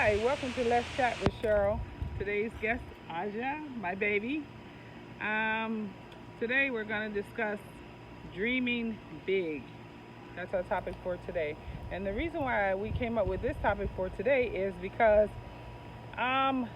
Hi, welcome to Let's Chat with Cheryl. Today's guest, Aja, my baby. Um, Today we're going to discuss dreaming big. That's our topic for today. And the reason why we came up with this topic for today is because, um,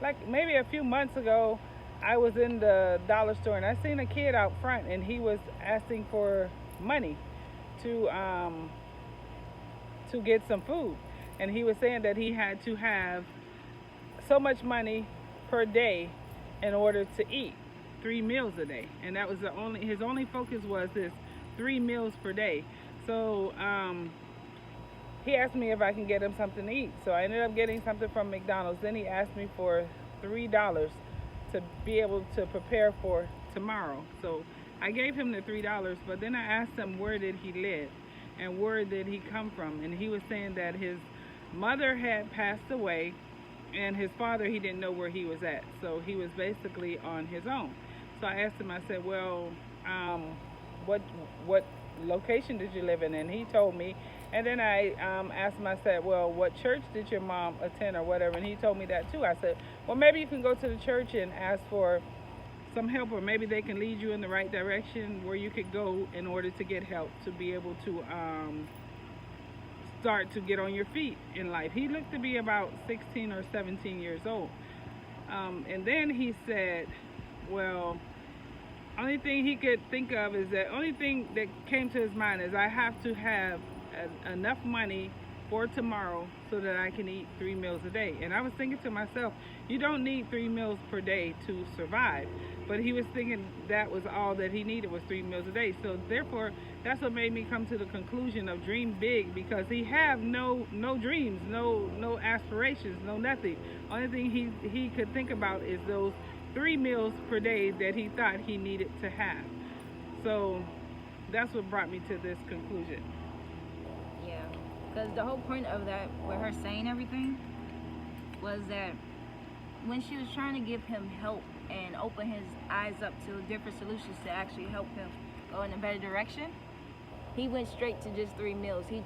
like maybe a few months ago, I was in the dollar store and I seen a kid out front and he was asking for money to get some food, and he was saying that he had to have so much money per day in order to eat 3 meals a day, and that was his only focus was this 3 meals per day. So he asked me if I can get him something to eat. So I ended up getting something from McDonald's. Then he asked me for $3 to be able to prepare for tomorrow. So I gave him the $3, but then I asked him where did he live and where did he come from, and he was saying that his mother had passed away and his father, he didn't know where he was at, so he was basically on his own. So I asked him, I said, well, what location did you live in? And he told me. And then I asked him, I said, well, what church did your mom attend or whatever? And he told me that too. I said, well, maybe you can go to the church and ask for some help, or maybe they can lead you in the right direction where you could go in order to get help to be able to start to get on your feet in life. He looked to be about 16 or 17 years old. And then he said, well, only thing he could think of is that only thing that came to his mind is I have to have enough money for tomorrow so that I can eat 3 meals a day. And I was thinking to myself, you don't need 3 meals per day to survive. But he was thinking that was all that he needed was 3 meals a day. So therefore, that's what made me come to the conclusion of dream big, because he have no dreams, no aspirations, no nothing. Only thing he could think about is those 3 meals per day that he thought he needed to have. So that's what brought me to this conclusion. Yeah, because the whole point of that, with her saying everything, was that when she was trying to give him help and open his eyes up to different solutions to actually help him go in a better direction, he went straight to just 3 meals. He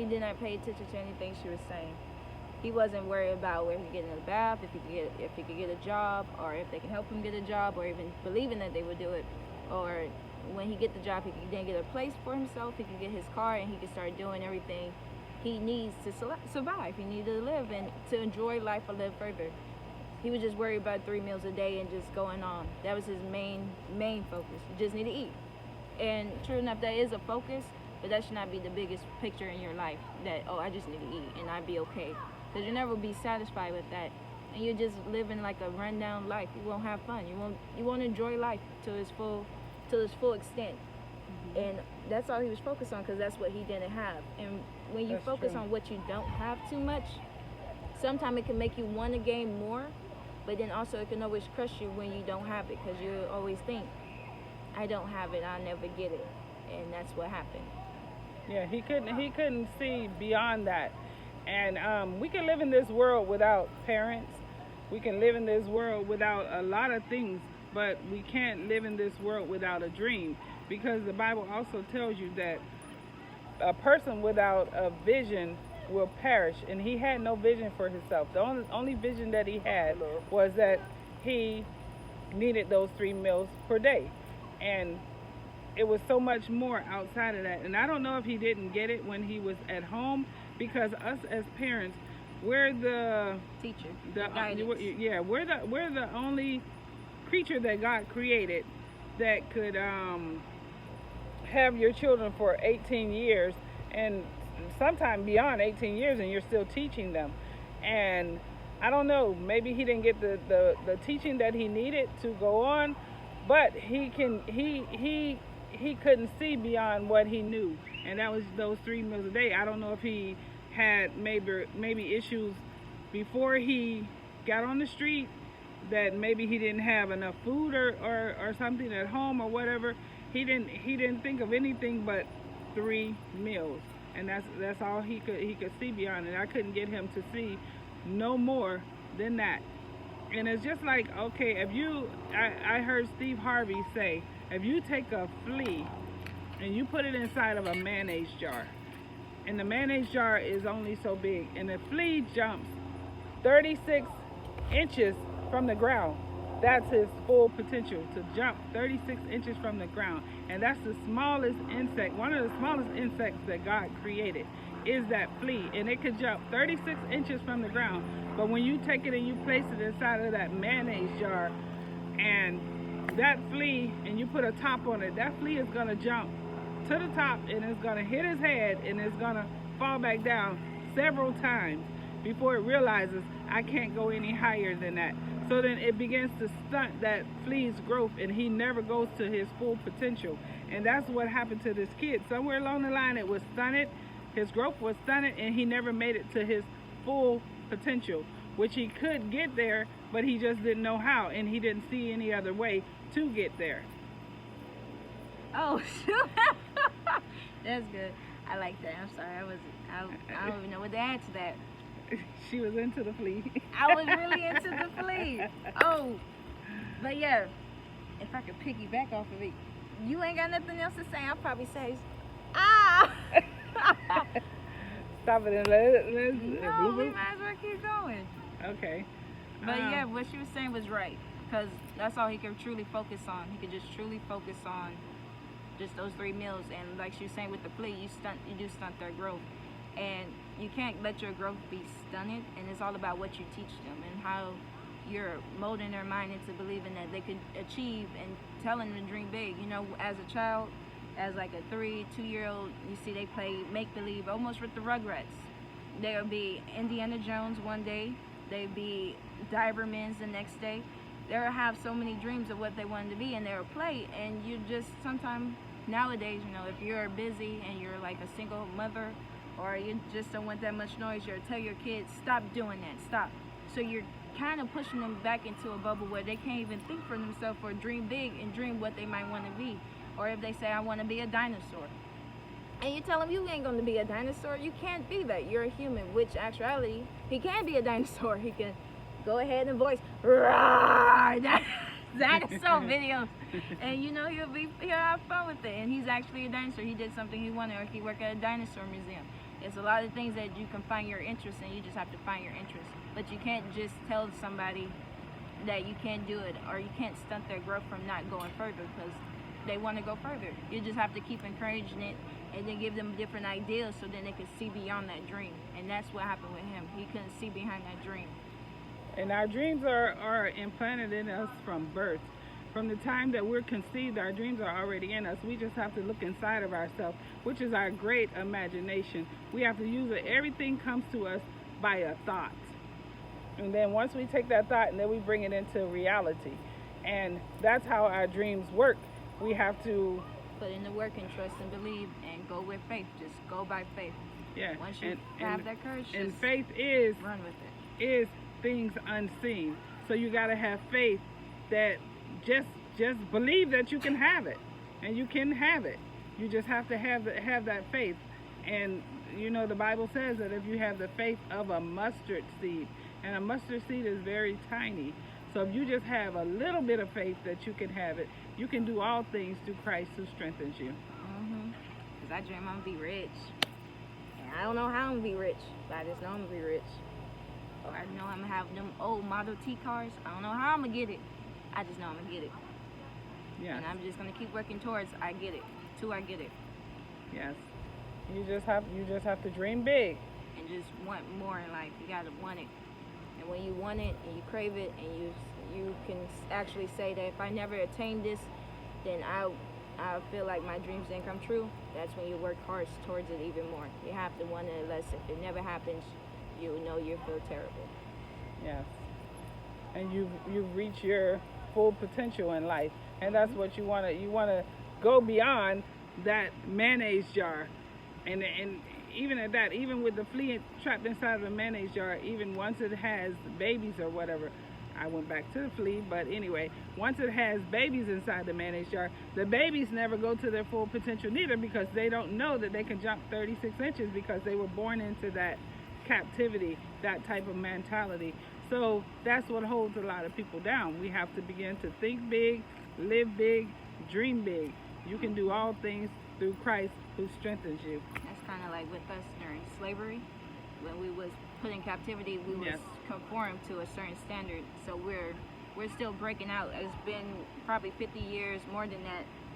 did not pay attention to anything she was saying. He wasn't worried about where he could get in the bath, if he could get a job, or if they can help him get a job, or even believing that they would do it, or when he get the job, he could then get a place for himself, he could get his car, and he could start doing everything he needs to survive. He needed to live and to enjoy life a little further. He was just worried about 3 meals a day and just going on. That was his main focus. You just need to eat. And true enough, that is a focus, but that should not be the biggest picture in your life, that, oh, I just need to eat and I'd be okay. Because you'll never be satisfied with that. And you're just living like a rundown life. You won't have fun. You won't enjoy life to its full extent. Mm-hmm. And that's all he was focused on, because that's what he didn't have. And when you focus on what you don't have too much, sometimes it can make you want to gain more, but then also it can always crush you when you don't have it, because you always think, I don't have it, I'll never get it. And that's what happened. Yeah, he couldn't see beyond that. And we can live in this world without parents. We can live in this world without a lot of things, but we can't live in this world without a dream, because the Bible also tells you that a person without a vision will perish, and he had no vision for himself. The only vision that he had was that he needed those 3 meals per day, and it was so much more outside of that. And I don't know if he didn't get it when he was at home, because us as parents, we're the teacher, we're the only creature that God created that could have your children for 18 years, and sometime beyond 18 years, and you're still teaching them. And I don't know, maybe he didn't get the teaching that he needed to go on, but he couldn't see beyond what he knew, and that was those 3 meals a day. I don't know if he had maybe issues before he got on the street, that maybe he didn't have enough food or something at home or whatever. He didn't think of anything but 3 meals, and that's all he could see beyond it. I couldn't get him to see no more than that. And it's just like, okay, I heard Steve Harvey say, if you take a flea and you put it inside of a mayonnaise jar, and the mayonnaise jar is only so big, and the flea jumps 36 inches from the ground. That's his full potential, to jump 36 inches from the ground. And that's the smallest insect, one of the smallest insects that God created is that flea. And it could jump 36 inches from the ground. But when you take it and you place it inside of that mayonnaise jar, and that flea, and you put a top on it, that flea is going to jump to the top, and it's going to hit his head, and it's going to fall back down several times before it realizes I can't go any higher than that. So then it begins to stunt that flea's growth, and he never goes to his full potential. And that's what happened to this kid. Somewhere along the line it was stunted, his growth was stunted, and he never made it to his full potential, which he could get there, but he just didn't know how, and he didn't see any other way to get there. Oh, shoot. That's good. I like that. I'm sorry. I don't even know what to add to that. She was into the flea. I was really into the flea. Oh, but yeah, if I could piggyback off of it, you ain't got nothing else to say. I'll probably say, ah. Stop it and let's No, we might as well keep going. Okay. But yeah, what she was saying was right, because that's all he could truly focus on. He could just truly focus on just those 3 meals. And like she was saying with the flea, you do stunt their growth. And you can't let your growth be stunted, and it's all about what you teach them and how you're molding their mind into believing that they could achieve and telling them to dream big. You know, as a child, as like a 2-year-old, you see they play make-believe almost with the Rugrats. They'll be Indiana Jones one day, they'll be Divermans the next day. They'll have so many dreams of what they wanted to be, and they'll play, and you just sometimes nowadays, you know, if you're busy and you're like a single mother, or you just don't want that much noise, you'll tell your kids, stop doing that, stop. So you're kind of pushing them back into a bubble where they can't even think for themselves or dream big and dream what they might want to be. Or if they say, I want to be a dinosaur, and you tell them you ain't going to be a dinosaur, you can't be that. You're a human, which actuality, he can be a dinosaur. He can go ahead and voice, roar, dinosaur videos, and you know, he'll have fun with it, and he's actually a dinosaur. He did something he wanted, or he worked at a dinosaur museum. It's a lot of things that you can find your interest in. You just have to find your interest, but you can't just tell somebody that you can't do it, or you can't stunt their growth from not going further, because they want to go further. You just have to keep encouraging it, and then give them different ideas so then they can see beyond that dream. And that's what happened with him. He couldn't see behind that dream. And our dreams are implanted in us from birth. From the time that we're conceived, our dreams are already in us. We just have to look inside of ourselves, which is our great imagination. We have to use it. Everything comes to us by a thought. And then once we take that thought and then we bring it into reality. And that's how our dreams work. We have to put in the work and trust and believe and go with faith. Just go by faith. Yeah. Once you have that courage, and faith is run with it. Is things unseen. So you got to have faith that just believe that you can have it, and you can have it. You just have to have that faith. And you know, the Bible says that if you have the faith of a mustard seed, and a mustard seed is very tiny. So if you just have a little bit of faith that you can have it, you can do all things through Christ who strengthens you. Because I dream I'm going to be rich. And I don't know how I'm going to be rich, but I just know I'm going to be rich. Or I know I'm going to have them old Model T cars. I don't know how I'm going to get it. I just know I'm going to get it. Yes. And I'm just going to keep working towards I get it. Till I get it. Yes. You just have to dream big. And just want more in life. You got to want it. And when you want it and you crave it, and you can actually say that if I never attain this, then I feel like my dreams didn't come true. That's when you work hard towards it even more. You have to want it, unless if it never happens, you know you feel terrible. Yes. And you've reached your full potential in life, and that's what you want to go beyond that mayonnaise jar, and even at that, even with the flea trapped inside of a mayonnaise jar, even once it has babies or whatever, I went back to the flea, but anyway, once it has babies inside the mayonnaise jar, the babies never go to their full potential neither, because they don't know that they can jump 36 inches because they were born into that captivity, that type of mentality. So that's what holds a lot of people down. We have to begin to think big, live big, dream big. You can do all things through Christ who strengthens you. That's kind of like with us during slavery. When we was put in captivity, we was Yes. conformed to a certain standard. So we're still breaking out. It's been probably 50 years, more than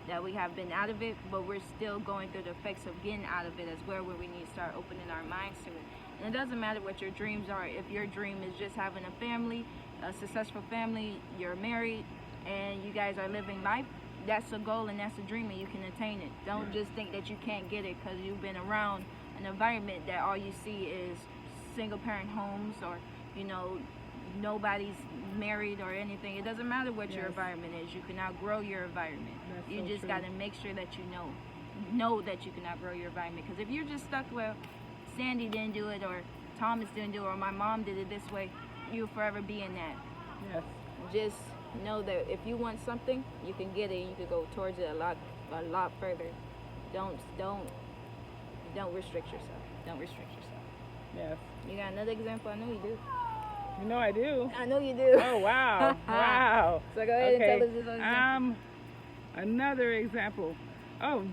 that we have been out of it, but we're still going through the effects of getting out of it as well, where we need to start opening our minds to it. And it doesn't matter what your dreams are. If your dream is just having a family, a successful family, you're married, and you guys are living life, that's a goal and that's a dream, and you can attain it. Don't just think that you can't get it because you've been around an environment that all you see is single parent homes, or nobody's married or anything. It doesn't matter what your Yes. environment is. You can outgrow your environment. That's You so just true. got to make sure that you know that you can outgrow your environment. Because if you're just stuck, well, Sandy didn't do it, or Thomas didn't do it, or my mom did it this way, you'll forever be in that. Yes. Just know that if you want something, you can get it. You can go towards it a lot further. Don't restrict yourself. Don't restrict yourself. Yes. You got another example? I know you do. You know I do. I know you do. Oh, wow. Wow. So go ahead Okay. and tell us this other example. Another example. Oh,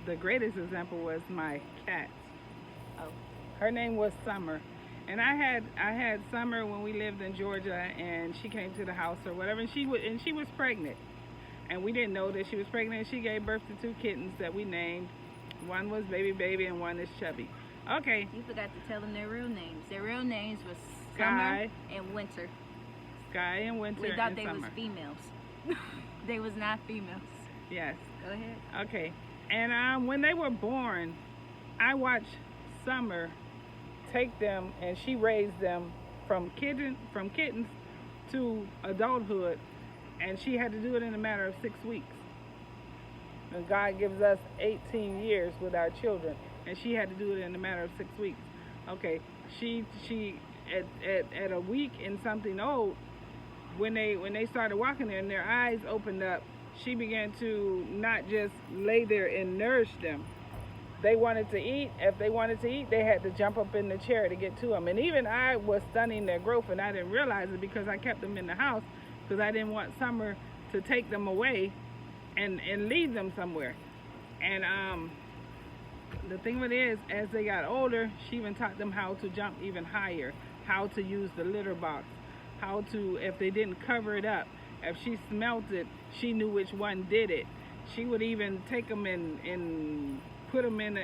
the greatest example was my cat. Oh. Her name was Summer. And I had Summer when we lived in Georgia, and she came to the house or whatever, and she was pregnant. And we didn't know that she was pregnant. She gave birth to 2 kittens that we named. One was Baby, and one is Chubby. Okay. You forgot to tell them their real names. Their real names was Sky. Summer and Winter. Sky and Winter We thought and they Summer. was females. They was not females. Yes. Go ahead. Okay. And when they were born, I watched Summer take them, and she raised them from kittens to adulthood, and she had to do it in a matter of 6 weeks. And God gives us 18 years with our children, and she had to do it in a matter of 6 weeks. Okay. She at a week and something old, when they started walking and their eyes opened up, she began to not just lay there and nourish them. They wanted to eat. If they wanted to eat, they had to jump up in the chair to get to them. And even I was stunning their growth, and I didn't realize it because I kept them in the house, because I didn't want Summer to take them away and leave them somewhere. And the thing of it is, as they got older, she even taught them how to jump even higher, how to use the litter box, how to, if they didn't cover it up, if she smelt it, she knew which one did it. She would even take them and put them in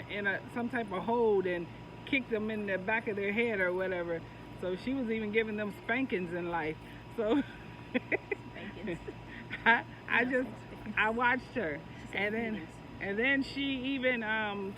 some type of hold and kick them in the back of their head or whatever. So she was even giving them spankings in life. So Spankings. I watched her, and then she even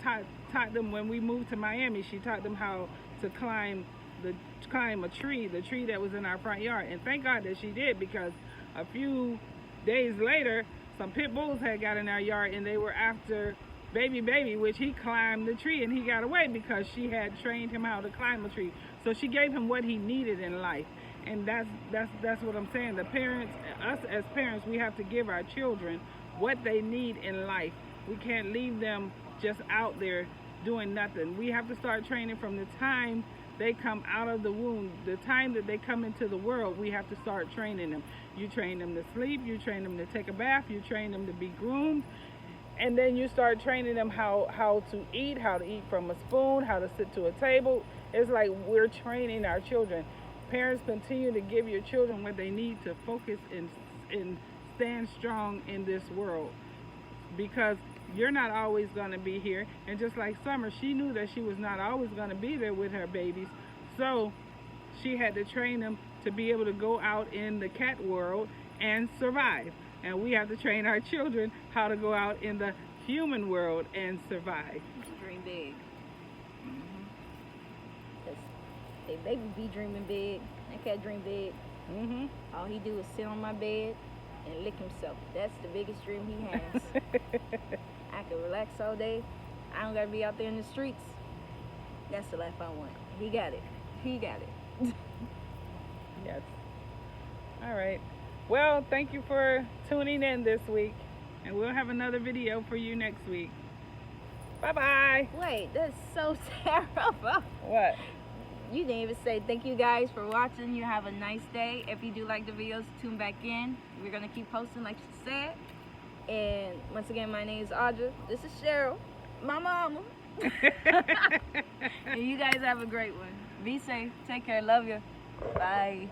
taught them, when we moved to Miami, she taught them how to climb a tree, the tree that was in our front yard. And thank God that she did, because a few days later, some pit bulls had got in our yard, and they were after Baby, which he climbed the tree and he got away because she had trained him how to climb a tree. So she gave him what he needed in life. And that's what I'm saying. The parents, us as parents, we have to give our children what they need in life. We can't leave them just out there doing nothing. We have to start training from the time they come out of the womb, the time that they come into the world. We have to start training them. You train them to sleep, you train them to take a bath, you train them to be groomed, and then you start training them how to eat from a spoon, how to sit to a table. It's like we're training our children. Parents, continue to give your children what they need to focus and stand strong in this world, because you're not always going to be here. And just like Summer, she knew that she was not always going to be there with her babies, so she had to train them to be able to go out in the cat world and survive. And we have to train our children how to go out in the human world and survive. Dream big. They baby be dreaming big. That cat dream big. Mm-hmm. All he do is sit on my bed and lick himself. That's the biggest dream he has. I can relax all day. I don't gotta be out there in the streets. That's the life I want. He got it. He got it. Yes. All right. Well, thank you for tuning in this week, and we'll have another video for you next week. Bye-bye. Wait, that's so terrible. What? You didn't even say thank you guys for watching. You have a nice day. If you do like the videos, tune back in. We're going to keep posting like she said. And once again, my name is Audra. This is Cheryl, my mama. And you guys have a great one. Be safe. Take care. Love you. Bye.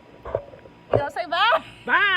You gonna say bye? Bye.